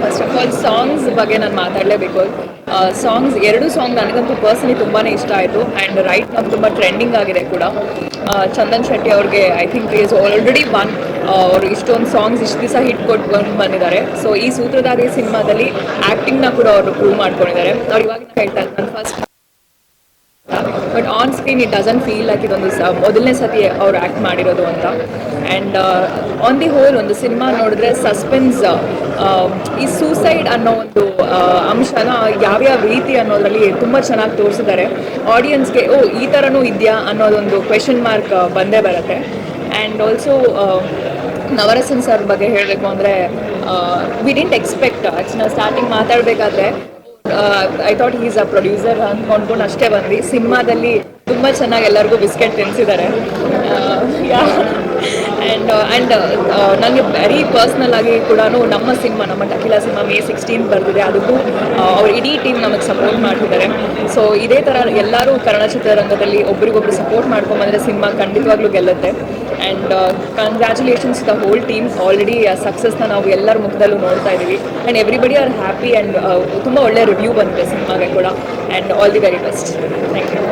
First of all songs ಬಗ್ಗೆ ನಾನು ಮಾತಾಡಲೇಬೇಕು. Songs ಎರಡು ಸಾಂಗ್ ನನಗಂತೂ ಪರ್ಸನಲಿ ತುಂಬಾ ಇಷ್ಟ ಆಯಿತು ಆ್ಯಂಡ್ ರೈಟ್ ನಾವು ತುಂಬ ಟ್ರೆಂಡಿಂಗ್ ಆಗಿದೆ ಕೂಡ. ಚಂದನ್ ಶೆಟ್ಟಿ ಅವ್ರಿಗೆ I think is already one. ಅವರು ಇಷ್ಟೊಂದು ಸಾಂಗ್ಸ್ ಇಷ್ಟು ದಿವಸ ಹಿಟ್ ಕೊಟ್ಕೊಂಡು ಬಂದಿದ್ದಾರೆ. ಸೊ ಈ ಸೂತ್ರಧಾರಿ ಸಿನಿಮಾದಲ್ಲಿ ಆ್ಯಕ್ಟಿಂಗ್ನ ಕೂಡ ಅವರು ಪ್ರೂವ್ ಮಾಡ್ಕೊಂಡಿದ್ದಾರೆ. ಅವ್ರು ಇವಾಗಿನ ಹೇಳ್ತಾರೆ ನಾನು first but on screen it doesn't feel like ಇದೊಂದು ಮೊದಲನೇ ಸತಿ ಅವ್ರು ಆ್ಯಕ್ಟ್ ಮಾಡಿರೋದು ಅಂತ. ಆ್ಯಂಡ್ ಆನ್ ದಿ ಹೋಲ್ ಒಂದು ಸಿನಿಮಾ ನೋಡಿದ್ರೆ ಸಸ್ಪೆನ್ಸ್, ಈ ಸೂಸೈಡ್ ಅನ್ನೋ ಒಂದು ಅಂಶನ ಯಾವ್ಯಾವ ರೀತಿ ಅನ್ನೋದ್ರಲ್ಲಿ ತುಂಬ ಚೆನ್ನಾಗಿ ತೋರಿಸಿದ್ದಾರೆ. ಆಡಿಯನ್ಸ್ಗೆ ಈ ಥರನೂ ಇದೆಯಾ ಅನ್ನೋದೊಂದು ಕ್ವೆಶನ್ ಮಾರ್ಕ್ ಬಂದೇ ಬರುತ್ತೆ. ಆ್ಯಂಡ್ ಆಲ್ಸೋ ನವರಸನ್ ಸರ್ ಬಗ್ಗೆ ಹೇಳಬೇಕು ಅಂದರೆ ವಿ ಡಿಂಟ್ ಎಕ್ಸ್ಪೆಕ್ಟ್. ನಾವು ಸ್ಟಾರ್ಟಿಂಗ್ ಮಾತಾಡಬೇಕಾದ್ರೆ I thought is a producer ಅಂದ್ಕೊಂಡು ಅಷ್ಟೇ ಬಂದ್ವಿ. ಸಿನಿಮಾದಲ್ಲಿ ತುಂಬ ಚೆನ್ನಾಗಿ ಎಲ್ಲರಿಗೂ ಬಿಸ್ಕೆಟ್ ತಿನ್ನಿಸಿದ್ದಾರೆ. ಆ್ಯಂಡ್ ನನಗೆ ವೆರಿ ಪರ್ಸ್ನಲ್ ಆಗಿ ಕೂಡ ನಮ್ಮ ಸಿನಿಮಾ, ನಮ್ಮ ಟಕೀಲಾ ಸಿನಿಮಾ May 16 ಬರ್ತಿದೆ. ಅದಕ್ಕೂ ಅವ್ರ ಇಡೀ ಟೀಮ್ ನಮಗೆ ಸಪೋರ್ಟ್ ಮಾಡ್ತಿದ್ದಾರೆ. ಸೊ ಇದೇ ಥರ ಎಲ್ಲರೂ ಕನ್ನಡ ಚಿತ್ರರಂಗದಲ್ಲಿ ಒಬ್ರಿಗೊಬ್ರು ಸಪೋರ್ಟ್ ಮಾಡ್ಕೊಂಬಂದರೆ ಸಿನಿಮಾ ಖಂಡಿತವಾಗ್ಲೂ ಗೆಲ್ಲುತ್ತೆ. And congratulations the whole team. Already ಸಕ್ಸಸ್ನ ನಾವು ಎಲ್ಲರ ಮುಖದಲ್ಲೂ ನೋಡ್ತಾ ಇದ್ದೀವಿ. And everybody are happy and ತುಂಬ ಒಳ್ಳೆ ರಿವ್ಯೂ ಬಂದಿದೆ ಸಿನಿಮಾಗೆ ಕೂಡ. And all the very best. Thank you.